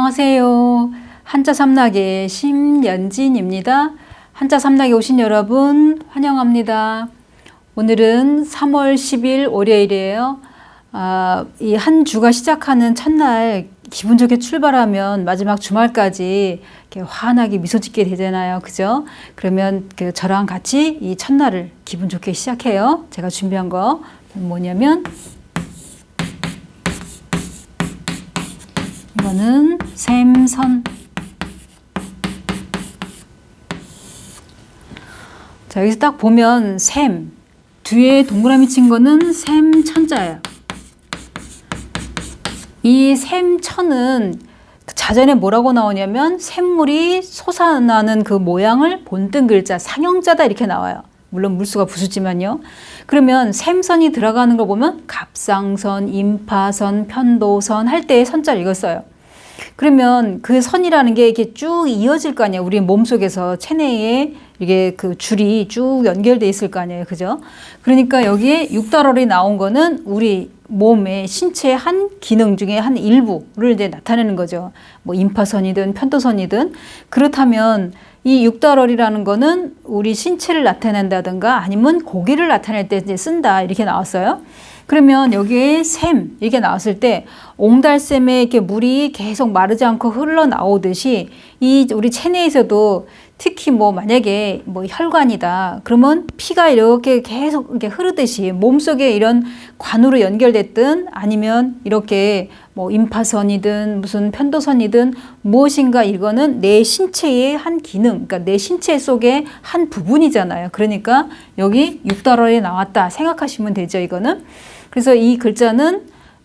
안녕하세요. 한자 삼락의 심연진입니다. 한자 삼락에 오신 여러분 환영합니다. 오늘은 3월 10일 월요일이에요. 이 한 주가 시작하는 첫날 기분 좋게 출발하면 마지막 주말까지 이렇게 환하게 미소 짓게 되잖아요. 그죠? 그러면 저랑 같이 이 첫날을 기분 좋게 시작해요. 제가 준비한 거 뭐냐면 이거는 샘선. 자, 여기서 딱 보면 샘 뒤에 동그라미 친 거는 샘천자예요. 이 샘천은 자전에 뭐라고 나오냐면 샘물이 솟아나는 그 모양을 본뜬 글자 상형자다 이렇게 나와요. 물론 물수가 부수지만요. 그러면 샘선이 들어가는 걸 보면 갑상선, 임파선, 편도선 할 때의 선자를 읽었어요. 그러면 그 선이라는 게 이렇게 쭉 이어질 거 아니에요. 우리 몸속에서 체내에 이게 그 줄이 쭉 연결돼 있을 거 아니에요. 그죠? 그러니까 여기에 육달월이 나온 거는 우리 몸의 신체의 한 기능 중에 한 일부를 이제 나타내는 거죠. 뭐 임파선이든 편도선이든. 그렇다면 이 육달월이라는 거는 우리 신체를 나타낸다든가 아니면 고기를 나타낼 때 이제 쓴다 이렇게 나왔어요. 그러면 여기에 샘 이렇게 나왔을 때 옹달샘에 이렇게 물이 계속 마르지 않고 흘러나오듯이 이 우리 체내에서도 특히 뭐 만약에 뭐 혈관이다 그러면 피가 이렇게 계속 이렇게 흐르듯이 몸속에 이런 관으로 연결됐든 아니면 이렇게 뭐 임파선이든 무슨 편도선이든 무엇인가 이거는 내 신체의 한 기능, 그러니까 내 신체 속의 한 부분이잖아요. 그러니까 여기 육달월에 나왔다 생각하시면 되죠. 이거는. 그래서 이 글자는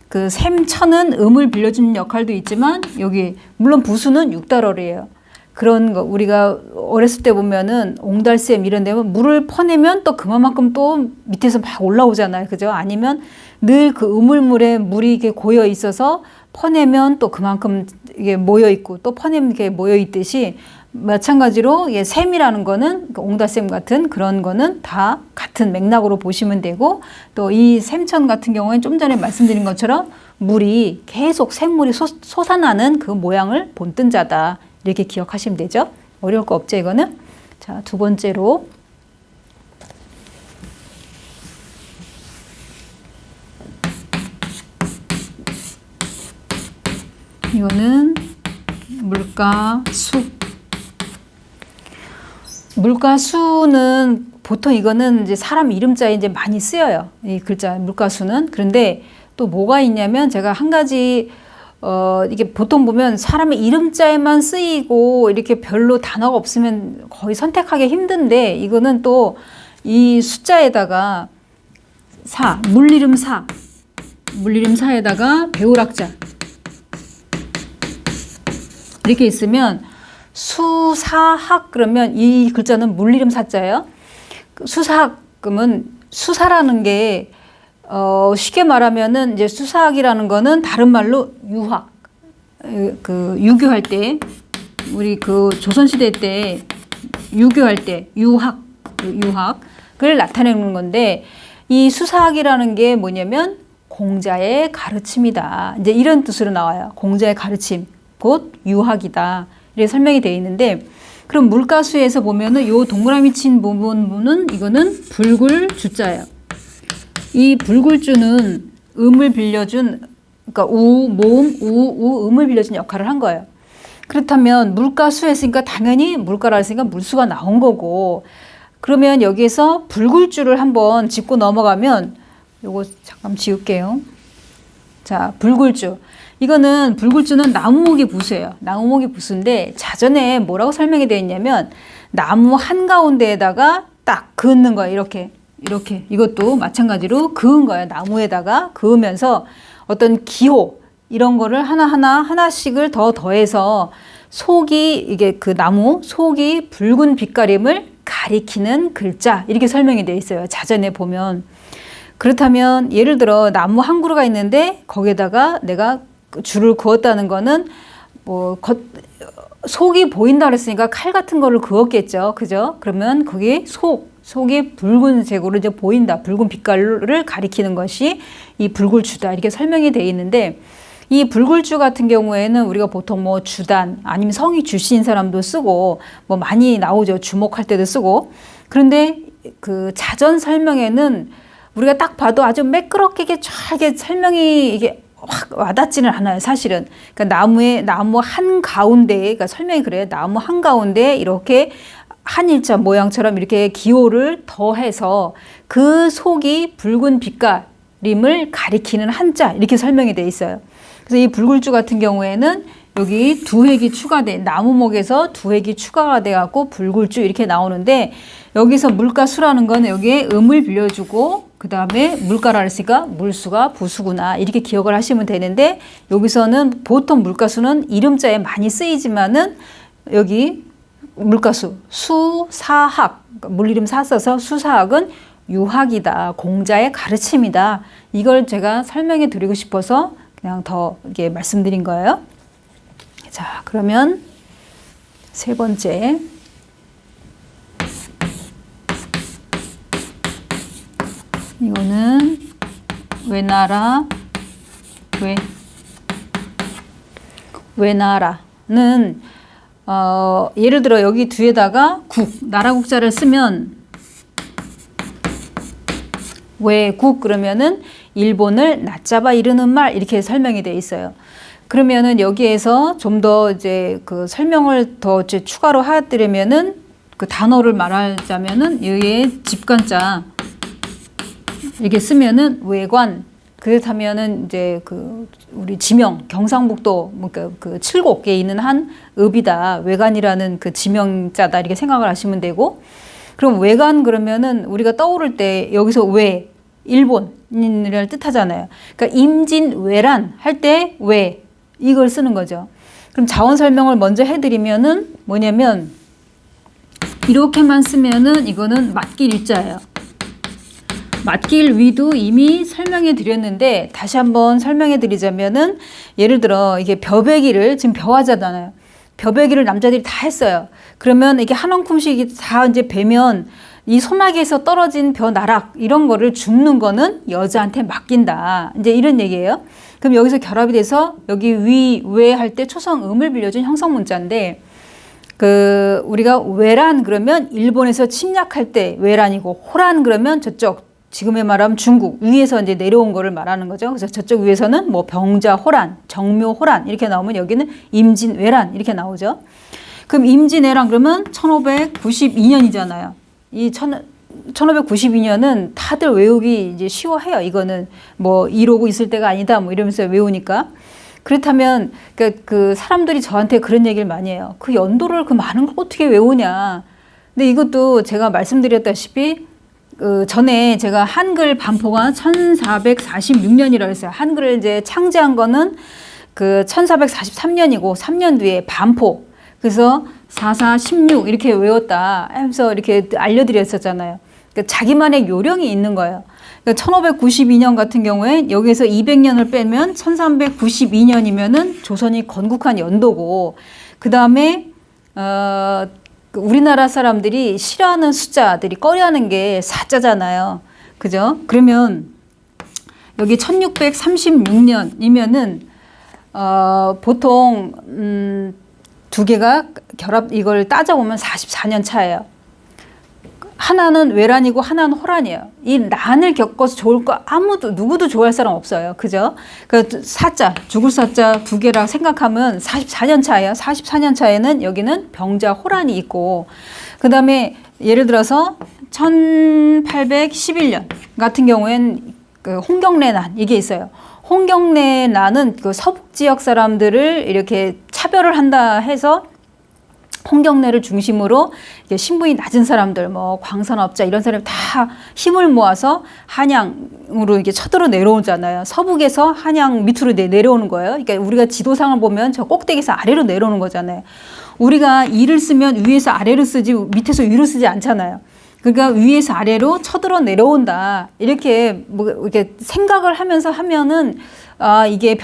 그 샘천은 음을 빌려주는 역할도 있지만 여기 물론 부수는 육달월이에요. 그런 거 우리가 어렸을 때 보면은 옹달샘 이런 데면 물을 퍼내면 또 그만큼 또 밑에서 막 올라오잖아요. 그죠? 아니면 늘 그 우물물에 물이 이게 고여 있어서 퍼내면 또 그만큼 이게 모여 있고 또 퍼내면 이게 모여 있듯이 마찬가지로 이게 샘이라는 거는 옹달샘 같은 그런 거는 다 같은 맥락으로 보시면 되고 또 이 샘천 같은 경우에는 좀 전에 말씀드린 것처럼 물이 계속 샘물이 솟아나는 그 모양을 본뜬 자다. 이렇게 기억하시면 되죠. 어려울 거 없죠, 이거는. 자, 두 번째로. 이거는 물가수. 물가수는 보통 이거는 이제 사람 이름자에 이제 많이 쓰여요. 이 글자, 물가수는. 그런데 또 뭐가 있냐면 제가 한 가지 이게 보통 보면 사람의 이름자에만 쓰이고 이렇게 별로 단어가 없으면 거의 선택하기 힘든데 이거는 또 이 숫자에다가 사, 물이름 사, 물이름 사에다가 배울학자 이렇게 있으면 수사학 그러면 이 글자는 물이름 사자예요. 수사학 그러면 수사라는 게 쉽게 말하면은 이제 수사학이라는 거는 다른 말로 유학, 그 유교할 때 우리 그 조선시대 때 유교할 때 유학, 유학을 나타내는 건데 이 수사학이라는 게 뭐냐면 공자의 가르침이다. 이제 이런 뜻으로 나와요. 공자의 가르침, 곧 유학이다. 이렇게 설명이 되어 있는데 그럼 물가수에서 보면은 요 동그라미 친 부분은 이거는 불굴주자예요. 이 불굴주는 음을 빌려준, 그러니까 우, 모음, 우, 음을 빌려준 역할을 한 거예요. 그렇다면 물가수 했으니까 당연히 물가라 했으니까 물수가 나온 거고, 그러면 여기에서 불굴주를 한번 짚고 넘어가면, 요거 잠깐 지울게요. 자, 불굴주. 이거는 불굴주는 나무목이 부수예요. 나무목이 부수인데 자전에 뭐라고 설명이 되어 있냐면 나무 한가운데에다가 딱 그는 거예요. 이렇게. 이것도 마찬가지로 그은 거예요. 나무에다가 그으면서 어떤 기호 이런 거를 하나씩을 더 더해서 속이 이게 그 나무 속이 붉은 빛깔임을 가리키는 글자 이렇게 설명이 되어 있어요. 자전에 보면. 그렇다면 예를 들어 나무 한 그루가 있는데 거기에다가 내가 줄을 그었다는 거는 뭐 속이 보인다 그랬으니까 칼 같은 거를 그었겠죠. 그죠? 그러면 거기 속이 붉은색으로 이제 보인다. 붉은 빛깔을 가리키는 것이 이 불굴주다. 이렇게 설명이 되어 있는데 이 불굴주 같은 경우에는 우리가 보통 뭐 주단 아니면 성이 주씨인 사람도 쓰고 뭐 많이 나오죠. 주목할 때도 쓰고. 그런데 그 자전 설명에는 우리가 딱 봐도 아주 매끄럽게 이게 쫙 이게 설명이 이게 확 와닿지는 않아요, 사실은. 그러니까 나무 한 가운데에, 그러니까 설명이 그래요. 나무 한 가운데에 이렇게 한일자 모양처럼 이렇게 기호를 더해서 그 속이 붉은 빛깔임을 가리키는 한자 이렇게 설명이 돼 있어요. 그래서 이 불굴주 같은 경우에는 여기 두 획이 추가돼, 나무목에서 두 획이 추가가 돼 갖고 불굴주 이렇게 나오는데, 여기서 물가수라는 건 여기에 음을 빌려주고 그 다음에 물가라 했으니까 물수가 부수구나 이렇게 기억을 하시면 되는데, 여기서는 보통 물가수는 이름자에 많이 쓰이지만은 여기 물가수 수사학, 그러니까 물이름 사 써서 수사학은 유학이다, 공자의 가르침이다, 이걸 제가 설명해 드리고 싶어서 그냥 더 이게 말씀드린 거예요. 자, 그러면 세 번째, 이거는 외나라는 예를 들어 여기 뒤에다가 나라 국자를 쓰면 외국 그러면은 일본을 낮잡아 이르는 말 이렇게 설명이 돼 있어요. 그러면은 여기에서 좀 더 이제 그 설명을 더 이제 추가로 하드리면은 그 단어를 말하자면은 여기에 집간자 이렇게 쓰면은 외관, 그렇다면은 이제 그 우리 지명 경상북도 그 칠곡에 있는 한 읍이다, 외관이라는 그 지명자다 이렇게 생각을 하시면 되고, 그럼 외관 그러면은 우리가 떠오를 때 여기서 외 일본이라는 뜻하잖아요. 그러니까 임진왜란 할 때 외 이걸 쓰는 거죠. 그럼 자원 설명을 먼저 해드리면은 뭐냐면 이렇게만 쓰면은 이거는 맞길 일자예요. 맞길 위도 이미 설명해 드렸는데 다시 한번 설명해 드리자면은, 예를 들어 이게 벼베기를 지금 벼하잖아요. 벼베기를 남자들이 다 했어요. 그러면 이게 한 움큼씩 다 이제 베면 이 소나기에서 떨어진 벼나락 이런 거를 줍는 거는 여자한테 맡긴다, 이제 이런 얘기예요. 그럼 여기서 결합이 돼서 여기 위, 외 할 때 초성 음을 빌려준 형성 문자인데, 그 우리가 외란 그러면 일본에서 침략할 때 외란이고, 호란 그러면 저쪽 지금의 말하면 중국 위에서 이제 내려온 거를 말하는 거죠. 그래서 저쪽 위에서는 뭐 병자호란, 정묘호란 이렇게 나오면 여기는 임진왜란 이렇게 나오죠. 그럼 임진왜란 그러면 1592년이잖아요. 이 1592년은 다들 외우기 이제 쉬워해요. 이거는 뭐 이러고 있을 때가 아니다 뭐 이러면서 외우니까. 그렇다면 그 사람들이 저한테 그런 얘기를 많이 해요. 그 연도를 그 많은 걸 어떻게 외우냐. 근데 이것도 제가 말씀드렸다시피 전에 제가 한글 반포가 1446년이라고 했어요. 한글을 이제 창제한 거는 그 1443년이고 3년 뒤에 반포. 그래서 4416 이렇게 외웠다 하면서 이렇게 알려드렸었잖아요. 그러니까 자기만의 요령이 있는 거예요. 그러니까 1592년 같은 경우에 여기에서 200년을 빼면 1392년이면은 조선이 건국한 연도고, 그 다음에 우리나라 사람들이 싫어하는 숫자들이 꺼려하는 게 사자잖아요. 그죠? 그러면 여기 1636년이면은 보통 두 개가 결합, 이걸 따져보면 44년 차예요. 하나는 외란이고 하나는 호란이에요. 이 난을 겪어서 좋을 거 누구도 좋아할 사람 없어요. 그죠? 그 사자, 죽을 사자 두 개라 생각하면 44년 차예요. 44년 차에는 여기는 병자 호란이 있고, 그 다음에 예를 들어서 1811년 같은 경우엔 그 홍경래난 이게 있어요. 홍경래난은 그 서북 지역 사람들을 이렇게 차별을 한다 해서 홍경래를 중심으로 신분이 낮은 사람들, 뭐 광산업자 이런 사람이 다 힘을 모아서 한양으로 이게 쳐들어 내려오잖아요. 서북에서 한양 밑으로 내려오는 거예요. 그러니까 우리가 지도상을 보면 저 꼭대기에서 아래로 내려오는 거잖아요. 우리가 이를 쓰면 위에서 아래로 쓰지 밑에서 위로 쓰지 않잖아요. 그러니까 위에서 아래로 쳐들어 내려온다. 이렇게 뭐 이렇게 생각을 하면서 하면은 이게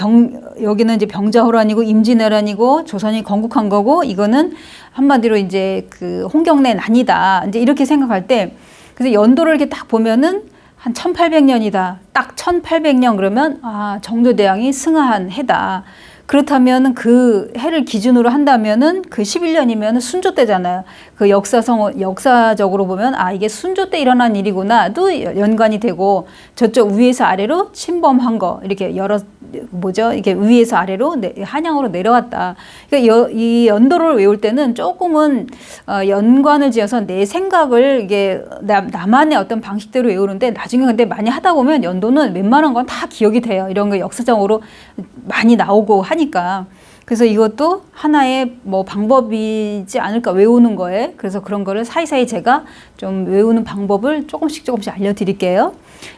여기는 이제 병자호란이고 임진왜란이고 조선이 건국한 거고, 이거는 한마디로 이제 그 홍경래난이다. 이제 이렇게 생각할 때, 그래서 연도를 이렇게 딱 보면은 한 1800년이다. 딱 1800년 그러면 정조대왕이 승하한 해다. 그렇다면 그 해를 기준으로 한다면은 그 11년이면 순조 때잖아요. 그 역사적으로 보면 이게 순조 때 일어난 일이구나도 연관이 되고, 저쪽 위에서 아래로 침범한 거 이렇게 이게 위에서 아래로 한양으로 내려왔다. 그러니까 이 연도를 외울 때는 조금은 연관을 지어서 내 생각을 이게 나만의 어떤 방식대로 외우는데, 나중에 근데 많이 하다 보면 연도는 웬만한 건 다 기억이 돼요. 이런 거 역사적으로 많이 나오고 하니까. 그래서 이것도 하나의 방법이지 않을까, 외우는 거에. 그래서 그런 거를 사이사이 제가 좀 외우는 방법을 조금씩 알려드릴게요.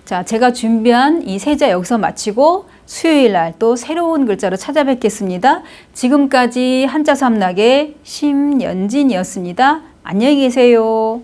자, 제가 준비한 이 세자 여기서 마치고 수요일 날 또 새로운 글자로 찾아뵙겠습니다. 지금까지 한자 삼락의 심연진이었습니다. 안녕히 계세요.